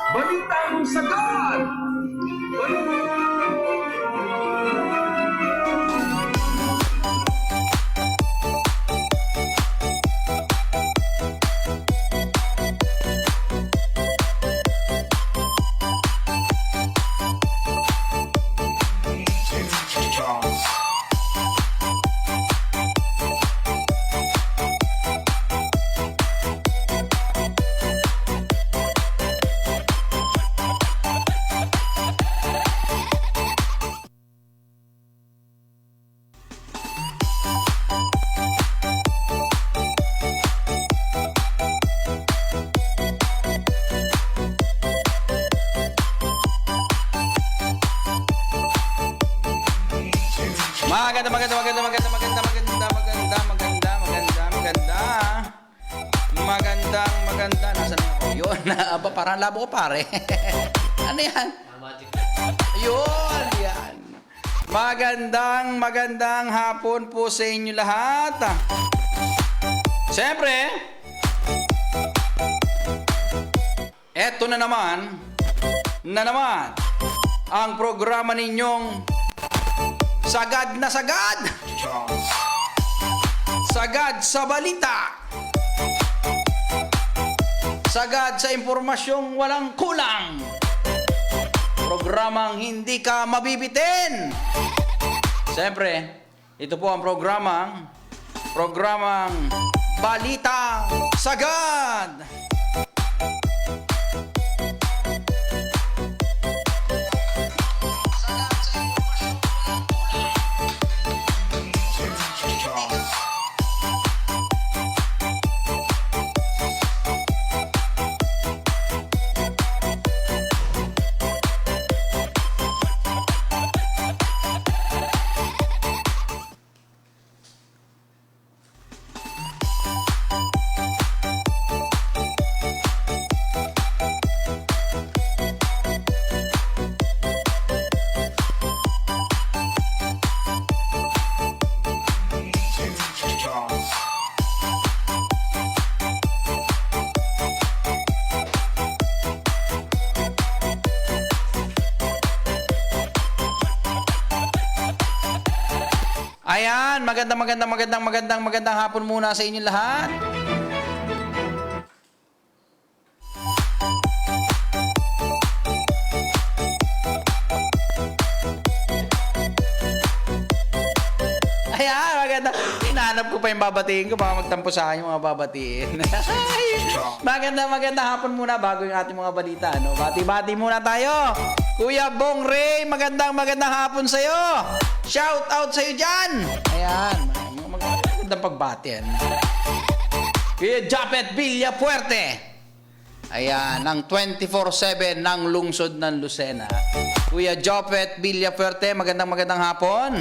Balitang Sagad! Maganda. Nasaan na ako? Yun, aba, parang labo ko pare. Ano yan? Yun, yan. Magandang hapon po sa inyo lahat. Siyempre, eto na naman ang programa ninyong Sagad na Sagad. Sagad sa balita. Sagad sa impormasyong walang kulang. Programang hindi ka mabibitin. Siyempre, ito po ang programang Balita Sagad. Ayan, magandang hapon muna sa inyo lahat. Ayan, maganda. Hinahanap ko pa yung babatiin ko, baka magtampo sa akin yung mga babatiin. Magandang hapon muna bago yung ating mga balita. No? Bati-bati muna tayo. Kuya Bong Ray, magandang hapon sa'yo. Shout out sa'yo dyan. Ayan, magandang pagbati yan. Kuya Japet Villafuerte. Ayan, ng 24/7 ng lungsod ng Lucena. Kuya Japet Villafuerte, magandang hapon.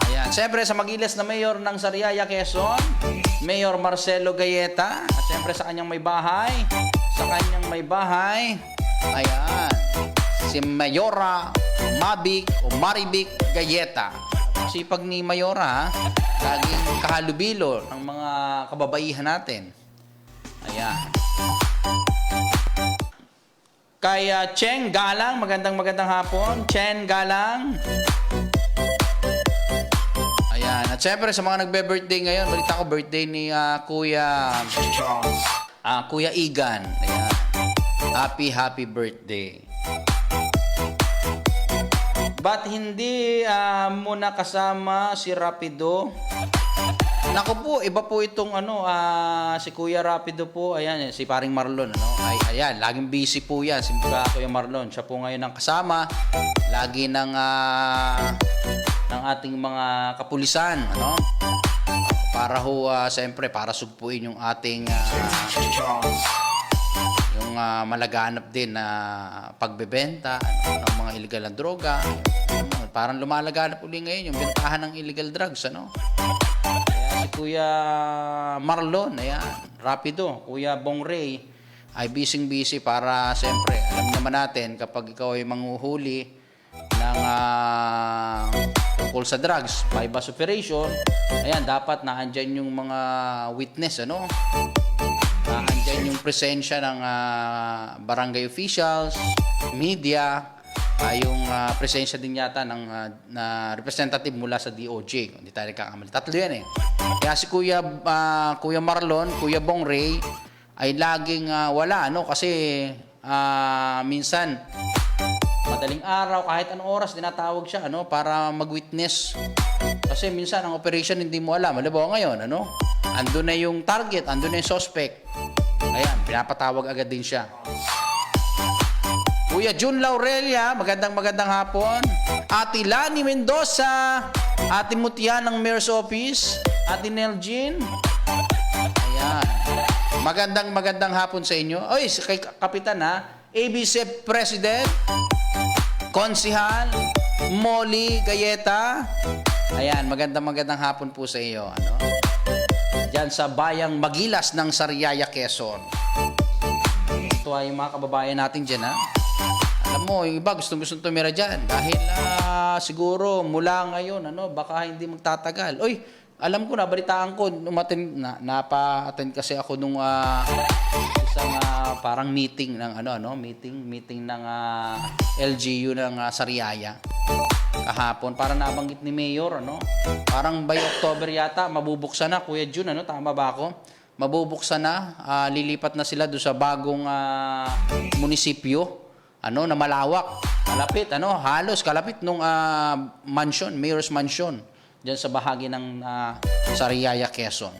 Ayan, siyempre sa Magiles na mayor ng Sariaya, Quezon, Mayor Marcelo Galleta. At siyempre sa kanyang may bahay. Ayan, si Mayora Mabic o Maribic Galleta. Sipag ni Mayora, laging kahalubilo ng mga kababaihan natin. Ayan. Kay Cheng Galang, magandang hapon. Chen Galang. Ayan. At syempre sa mga nagbe-birthday ngayon, balita ko birthday ni Kuya Igan. Ayan. Happy birthday. Ba't hindi mo nakasama si Rapido? Naku po, iba po itong si Kuya Rapido po. Ayan, si Paring Marlon. Ayan, laging busy po yan. Si Kuya Marlon. Siya po ngayon ang kasama. Lagi ng ating mga kapulisan. Para ho, siyempre, para sugpuin yung ating malaganap din na pagbebenta ng mga illegal na droga. Parang lumalaganap uli ngayon yung bentahan ng illegal drugs. Kaya si Kuya Marlon, ayan, Rapido, Kuya Bong Ray, ay busy para siyempre, alam naman natin kapag ikaw ay manghuhuli ng tungkol sa drugs, bypass operation, ayan, dapat naandyan yung mga witness, naandyan yung presensya ng barangay officials, media, yung presensya din yata ng na representative mula sa DOJ. Kung hindi tayo nagkakamali. Tatlo yan eh. Kaya si Kuya Marlon, Kuya Bong Ray, ay laging wala, no? Kasi minsan, madaling araw, kahit anong oras, tinatawag siya, ano? Para mag-witness. Kasi minsan, ang operation hindi mo alam. Halimbawa ngayon, ano? Andun na yung target, andun na yung suspect. Ayan, pinapatawag agad din siya. Kuya Jun Laurelia, magandang hapon. Ate Lani Mendoza, Ate Mutian ng Mayor's Office, Ate Nelgin. Ayan. Magandang hapon sa inyo. Oy, kay Kapitan ABC President, Konsihal, Molly Gayeta. Ayan, magandang hapon po sa iyo. Ano? Diyan sa bayang Magilas ng Sariaya, Quezon. Ito ay yung mga kababayan natin dyan, Alam mo, yung iba gustong tumira dyan. Dahil siguro mula ngayon, baka hindi magtatagal. Uy, alam ko, nabalitaan ko, napa-attend kasi ako nung isang parang meeting ng meeting ng LGU ng Sariaya kahapon. Parang nabanggit ni Mayor, parang by October yata, mabubuksan na, Kuya Jun, tama ba ako? Mabubuksan na, lilipat na sila doon sa bagong munisipyo, na malawak, kalapit, halos kalapit nung mansion, Mayor's Mansion, diyan sa bahagi ng Sariaya, Quezon.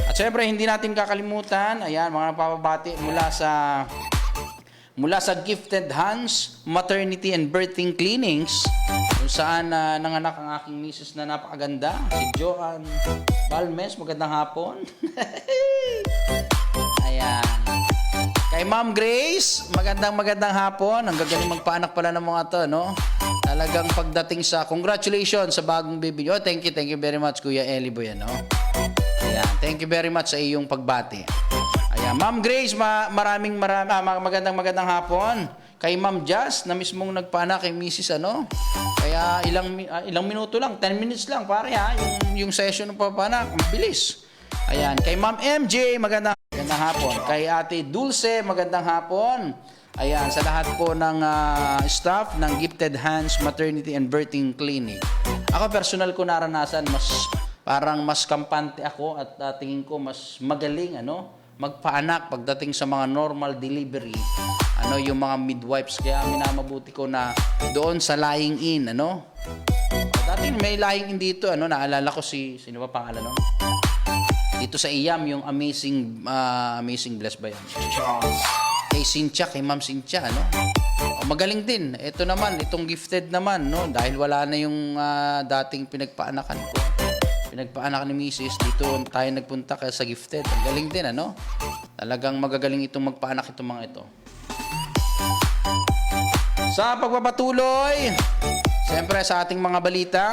At syempre, hindi natin kakalimutan, ayan, mga napapabati mula sa Gifted Hands Maternity and Birthing Clinics, kung saan nanganak ang aking misis na napakaganda, si Joanne Balmes. Magandang hapon. Ayan. Kay Ma'am Grace, magandang hapon. Ang gagaling magpaanak pala ng mga to, Talagang pagdating sa congratulations sa bagong baby. Oh, thank you very much, Kuya Eli Boy, Ayan, thank you very much sa iyong pagbati. Ayan, Ma'am Grace, maraming magandang hapon. Kay Ma'am Jazz, na mismong nagpaanak kay Mrs. Kaya ilang minuto lang, 10 minutes lang, pare yung session ng papanak, mabilis. Ayan, kay Ma'am MJ, magandang hapon. Kay Ate Dulce, magandang hapon. Ayan, sa lahat po ng staff ng Gifted Hands Maternity and Birthing Clinic. Ako personal ko naranasan, mas kampante ako at tingin ko mas magaling, magpaanak pagdating sa mga normal delivery, yung mga midwives. Kaya minamabuti ko na doon sa lying in, Dati may lying in dito, naalala ko sino ba pangalan, dito sa IAM, yung Amazing Bless ba yan? Kay Cynthia, kay Ma'am Cynthia, magaling din. Ito naman, itong Gifted naman, dahil wala na yung dating pinagpaanakan ko. Pinagpaanakan ni Mrs. Dito tayo nagpunta kaya sa Gifted. Ang galing din, Talagang magagaling itong magpaanak itong mga ito. Sa pagpapatuloy, siyempre sa ating mga balita,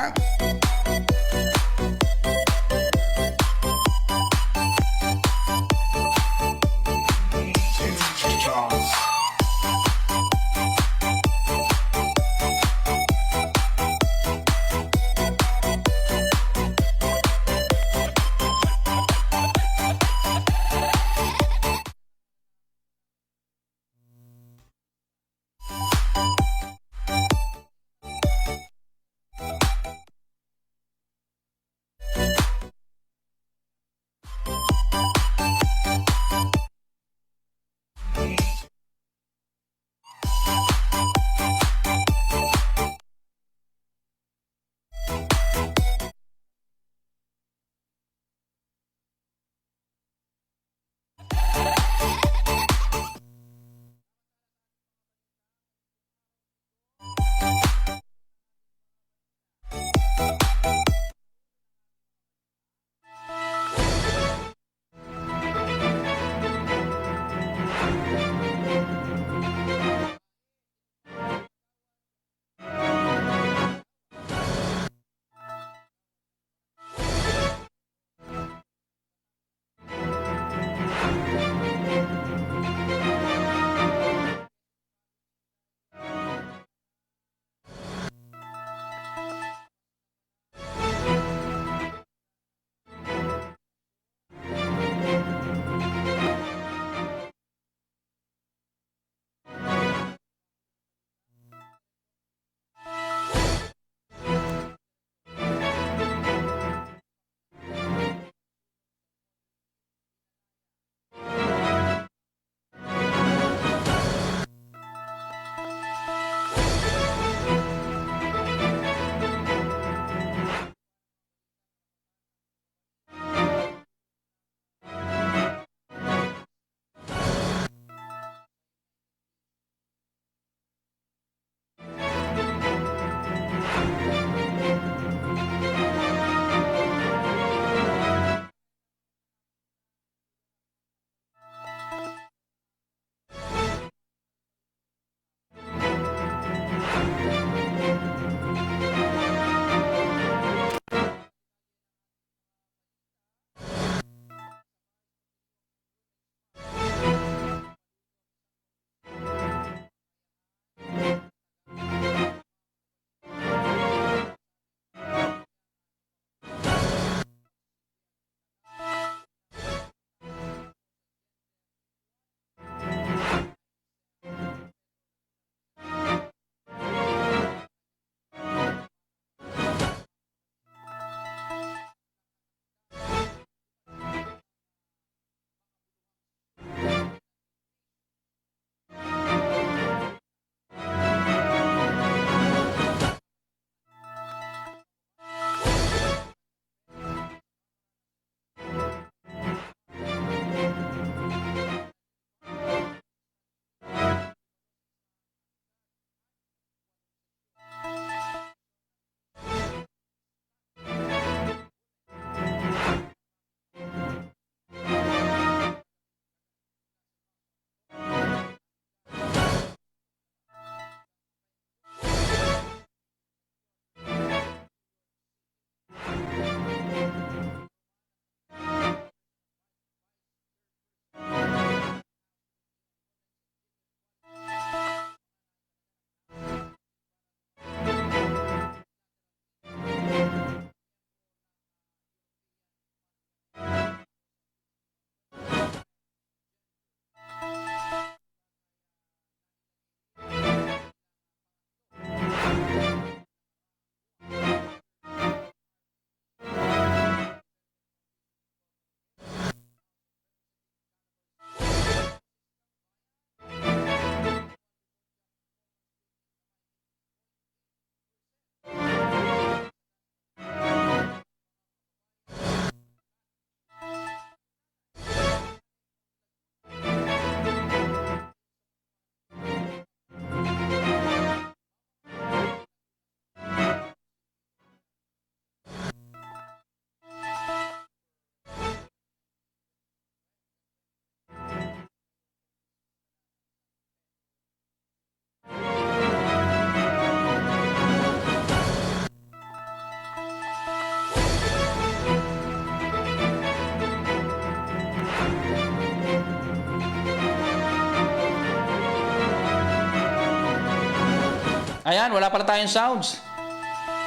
Ayan, wala pala tayong sounds.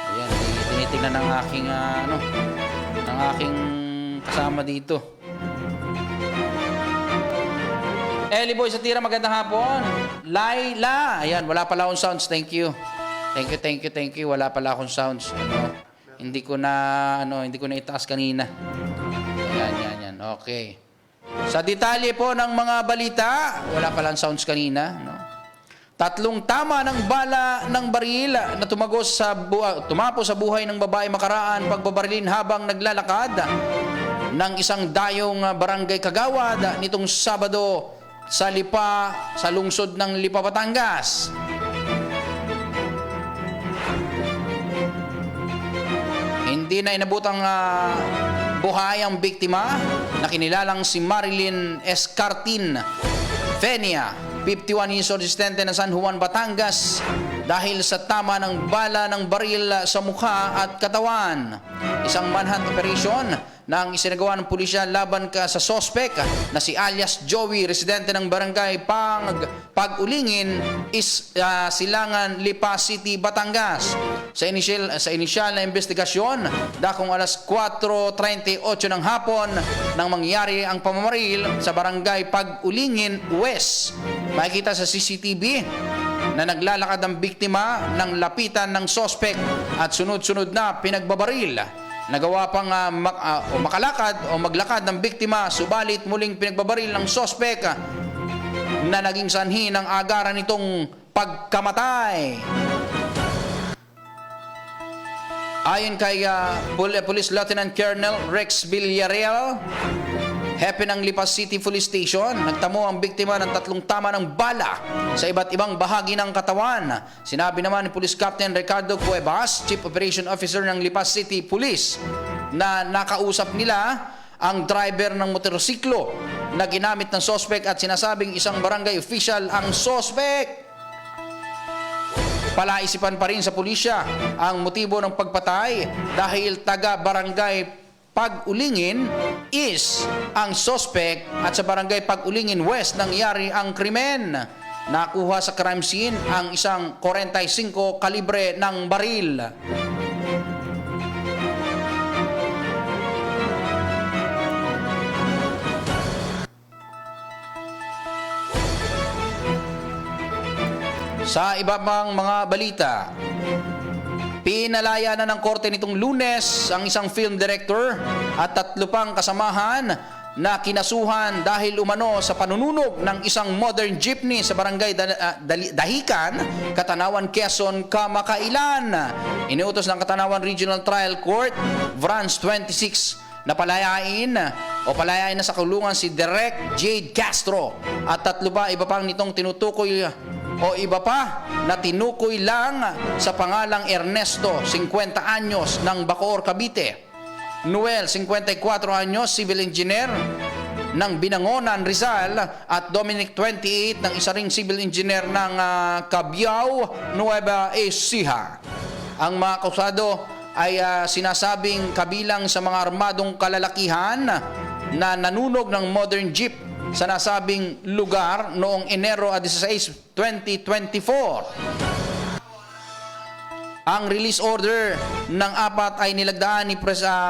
Ayan, tinitingnan ng aking, ng aking kasama dito. Eli Boy sa tira, magandang hapon. Laila, ayan, wala pala akong sounds. Thank you. Thank you. Wala pala akong sounds. Hindi ko na itaas kanina. Yan. Okay. Sa detalye po ng mga balita, wala palang sounds kanina, no? 3 tama ng bala ng baril na tumapo sa buhay ng babae makaraan pagbabarilin habang naglalakad ng isang dayong barangay Kagawad nitong Sabado sa lungsod ng Lipa, Batangas. Hindi na inabutang buhay ang biktima na kinilalang si Marilyn Escartin Fenia, 51 years old, residente ng San Juan, Batangas, dahil sa tama ng bala ng baril sa mukha at katawan. Isang manhunt operation na ang isinagawa ng pulisya laban sa sospek na si alias Joey, residente ng barangay Pag-Ulingin, Silangan, Lipa City, Batangas. Sa inisyal na investigasyon, dakong alas 4:38 ng hapon nang mangyari ang pamamaril sa barangay Pag-Ulingin West. Makikita sa CCTV na naglalakad ang biktima ng lapitan ng sospek at sunod-sunod na pinagbabaril. Nagawa pang maglakad ng biktima, subalit muling pinagbabaril ng sospek na naging sanhi ng agaran nitong pagkamatay. Ayon kay Police Lieutenant Colonel Rex Villarreal, hepe ng Lipa City Police Station, nagtamo ang biktima ng 3 tama ng bala sa iba't ibang bahagi ng katawan. Sinabi naman ni Police Captain Ricardo Cuevas, Chief Operation Officer ng Lipa City Police, na nakausap nila ang driver ng motorsiklo na ginamit ng sospek at sinasabing isang barangay official ang sospek. Palaisipan pa rin sa pulisya ang motibo ng pagpatay dahil taga-barangay Pag-Ulingin is ang sospek at sa barangay Pag-Ulingin West nangyari ang krimen. Nakuha sa crime scene ang isang 45 kalibre ng baril. Sa iba pang mga balita, pinalaya na ng korte nitong Lunes ang isang film director at 3 pang kasamahan na kinasuhan dahil umano sa panununog ng isang modern jeepney sa barangay Dahican, Katanawan, Quezon, kamakailan. Inuutos ng Katanawan Regional Trial Court, Branch 26, na palayain na sa kulungan si Direk Jade Castro at 3 iba pang nitong tinutukoy iba pa na tinukoy lang sa pangalang Ernesto, 50 anyos, ng Bacoor, Cavite; Noel, 54 anyos, civil engineer ng Binangonan, Rizal; at Dominic, 28, ng isa ring civil engineer ng Cabiao, Nueva Ecija. Ang mga akusado ay sinasabing kabilang sa mga armadong kalalakihan na nanunog ng modern jeep sa nasabing lugar noong Enero 16, 2024. Ang release order ng 4 ay nilagdaan ni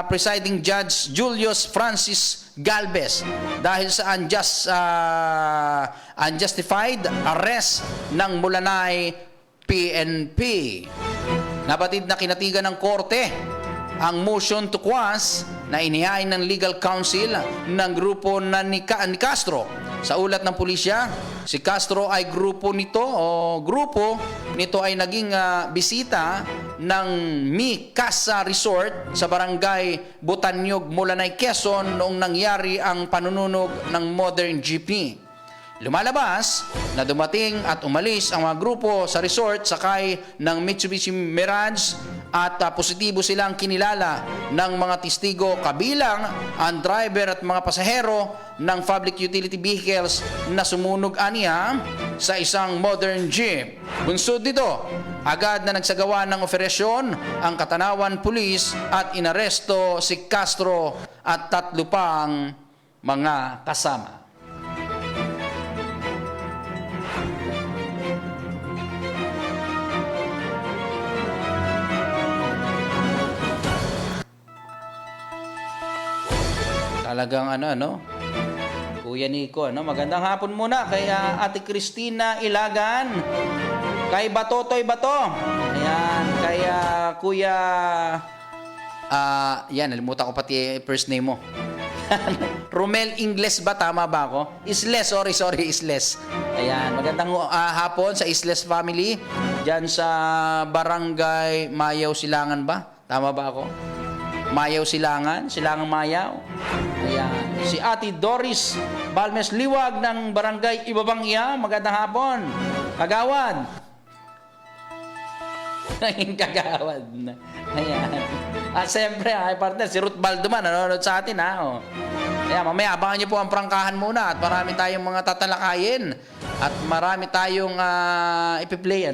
Presiding Judge Julius Francis Galvez dahil sa unjustified arrest ng Mulanay PNP. Nabatid na kinatigan ng korte ang motion to quash na inihain ng legal counsel ng grupo ni Castro. Sa ulat ng pulisya, si Castro ay grupo nito ay naging bisita ng Mi Casa Resort sa barangay Butanyog, Mulanay, Quezon noong nangyari ang panununog ng modern jeepney. Lumalabas na dumating at umalis ang mga grupo sa resort sakay ng Mitsubishi Mirage at positibo silang kinilala ng mga testigo kabilang ang driver at mga pasahero ng public utility vehicles na sumunog aniya sa isang modern jeep. Bunsod dito, agad na nagsagawa ng operasyon ang Katanawan Police at inaresto si Castro at 3 pang mga kasama. talagang ano, Kuya Nico, magandang hapon muna kay Ate Cristina Ilagan, kay Batotoy Bato, ayan, kay Kuya, yan, nalimutan ko pati first name mo. Romel Ingles ba? Tama ba ako? Isles, sorry, Isles. Ayan, magandang hapon sa Isles family. Diyan sa Barangay Mayaw Silangan ba? Tama ba ako? Mayaw Silangan? Silangang Mayaw? Ayan. Si Ate Doris Balmes Liwag ng Barangay Ibabang Iya. Magandang hapon. Kagawad. Naging kagawad na. Ayan. At siyempre, partner, si Ruth Balduman, nanonood sa atin, Oh. Ayan, mamaya, abangan niyo po ang prangkahan muna at marami tayong mga tatalakayin at marami tayong ipi-play,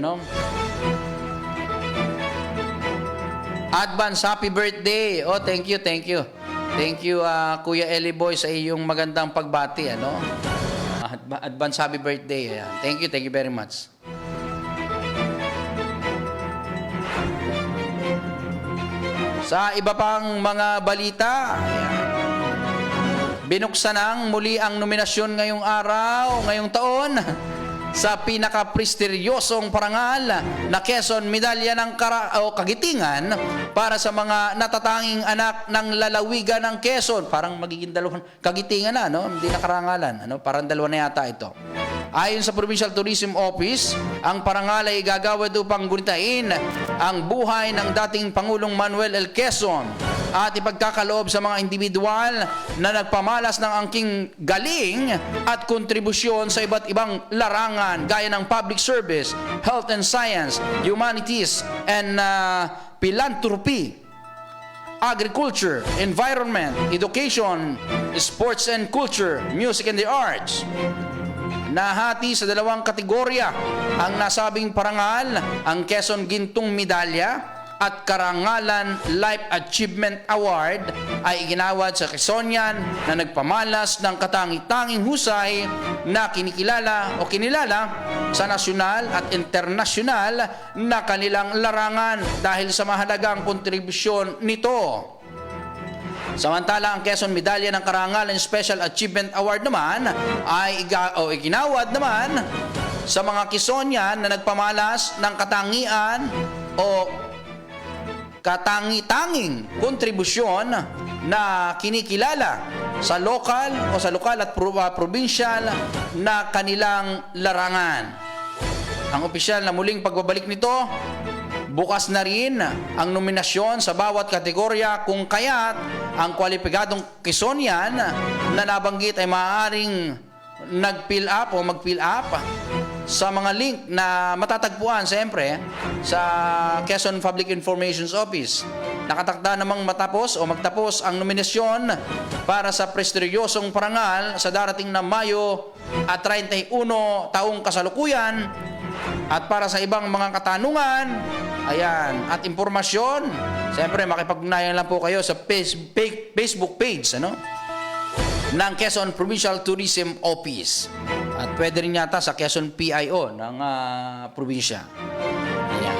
Advance happy birthday. Oh, thank you. Thank you, Kuya Eli Boy, sa iyong magandang pagbati, Advance happy birthday. Ayan. Thank you very much. Sa iba pang mga balita, binuksan ang muli ang nominasyon ngayong araw, ngayong taon, sa pinaka-prestigyosong parangal na Quezon Medalya ng Kagitingan para sa mga natatanging anak ng lalawigan ng Quezon. Parang magiging dalawang kagitingan na, Hindi na karangalan, Parang dalawa na yata ito. Ayon sa Provincial Tourism Office, ang parangal ay gagawad upang gunitain ang buhay ng dating Pangulong Manuel L. Quezon at ipagkakaloob sa mga individual na nagpamalas ng angking galing at kontribusyon sa iba't ibang larangan gaya ng public service, health and science, humanities, and philanthropy, agriculture, environment, education, sports and culture, music and the arts. Nahati sa dalawang kategorya ang nasabing parangal, ang Quezon Gintong Medalya at Karangalan Life Achievement Award ay iginawad sa Quezonian na nagpamalas ng katangi-tanging husay na kinilala sa nasyonal at internasyonal na kanilang larangan dahil sa mahalagang kontribusyon nito. Samantala, ang Quezon Medalya ng Karangalan Special Achievement Award naman ay iginawad naman sa mga Quezonian na nagpamalas ng katangian o katangi-tanging kontribusyon na kinikilala sa lokal at provincial na kanilang larangan. Ang opisyal na muling pagbabalik nito, bukas na rin ang nominasyon sa bawat kategorya kung kaya't ang kwalipikadong Quezonian na nabanggit ay maaaring mag-fill up sa mga link na matatagpuan siyempre sa Quezon Public Information Office. Nakatakda namang magtapos ang nominasyon para sa prestigyosong parangal sa darating na Mayo at 31 taong kasalukuyan. At para sa ibang mga katanungan, at impormasyon, siyempre makipag-ugnayan lang po kayo sa Facebook page ng Quezon Provincial Tourism Office. At pwede rin yata sa Quezon PIO ng probinsya. Ayan.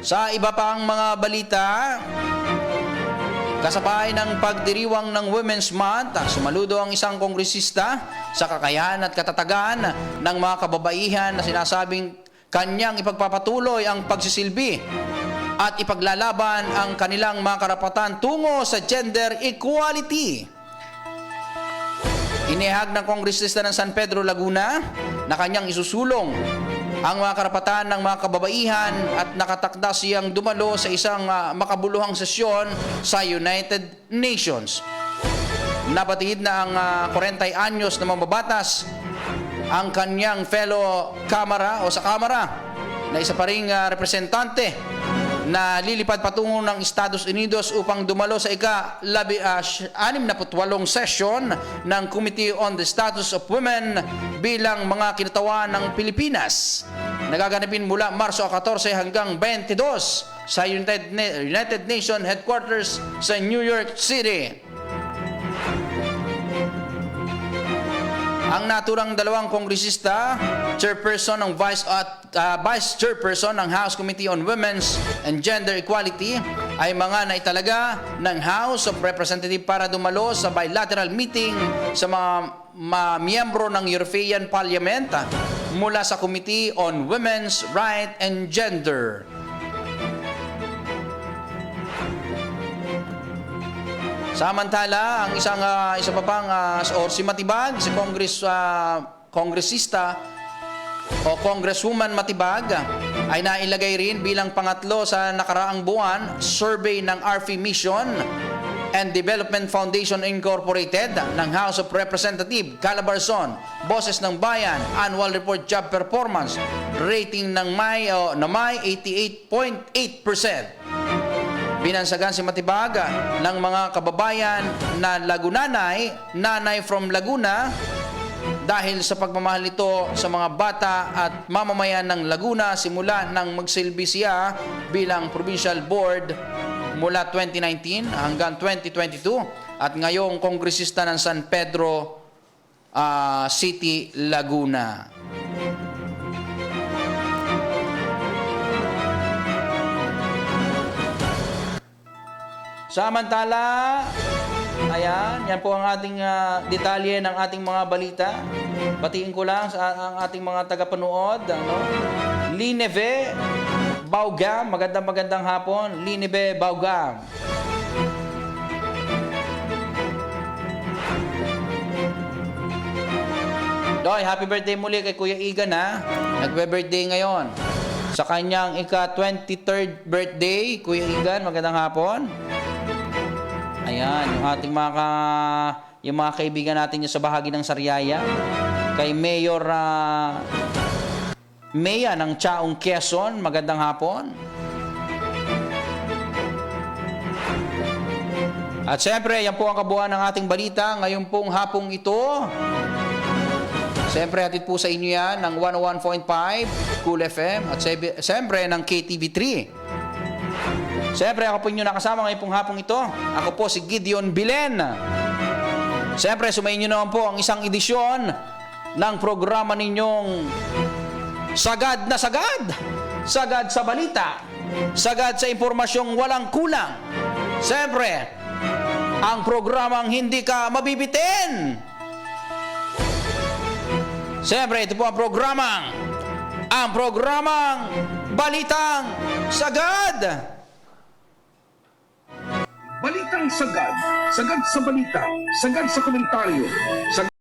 Sa iba pang mga balita, kasabay ng pagdiriwang ng Women's Month, sumaludo ang isang kongresista sa kakayahan at katatagan ng mga kababaihan na sinasabing kanyang ipagpapatuloy ang pagsisilbi at ipaglalaban ang kanilang mga karapatan tungo sa gender equality. Inihag ng kongresista ng San Pedro, Laguna na kanyang isusulong ang mga karapatan ng mga kababaihan at nakatakda siyang dumalo sa isang makabuluhang sesyon sa United Nations. Nabatid na ang 40 anyos na mambabatas ang kanyang fellow kamara na isa pa ring representante na lilipad patungo ng Estados Unidos upang dumalo sa ika-68 session ng Committee on the Status of Women bilang mga kinatawan ng Pilipinas. Nagaganapin mula Marso 14 hanggang 22 sa United Nations Headquarters sa New York City. Ang naturang dalawang kongresista, chairperson ng vice chairperson ng House Committee on Women's and Gender Equality, ay mga naitalaga ng House of Representatives para dumalo sa bilateral meeting sa mga miyembro ng European Parliament mula sa Committee on Women's Rights and Gender. Samantala, ang isa pa pang si Matibag, si kongresista o Congresswoman Matibag ay nailagay rin bilang pangatlo sa nakaraang buwan survey ng RFI Mission and Development Foundation Incorporated ng House of Representatives, Calabarzon, Boses ng Bayan, Annual Report Job Performance, rating ng May 88.8%. Binansagan si Matibag ng mga kababayan na nanay from Laguna dahil sa pagmamahal ito sa mga bata at mamamayan ng Laguna simula nang magsilbi siya bilang Provincial Board mula 2019 hanggang 2022 at ngayong kongresista ng San Pedro City, Laguna. Samantala, ayan, yan po ang ating detalye ng ating mga balita. Batiin ko lang ang ating mga tagapanood. Lineve Baugam, magandang hapon. Lineve Baugam. Doy, happy birthday muli kay Kuya Igan ha. Nagbe-birthday ngayon. Sa kanyang ika-23rd birthday, Kuya Igan, magandang hapon. Ayan, yung mga kaibigan natin sa bahagi ng Sariaya, kay Mayor Mea ng Chaong Quezon, magandang hapon. At siyempre, yan po ang kabuuan ng ating balita ngayon pong hapong ito. Siyempre, hatid po sa inyo yan ng 101.5 Cool FM at siyempre ng KTV3. Siyempre, ako po inyo nakasama ngayong hapong ito. Ako po si Gideon Bilen. Siyempre, sumayin nyo naman po ang isang edisyon ng programa ninyong Sagad na Sagad. Sagad sa balita. Sagad sa impormasyong walang kulang. Siyempre, ang programang hindi ka mabibitin. Siyempre, ito po ang programang Balitang Sagad. Balitang sagad. Sagad sa balita. Sagad sa komentaryo. Sagad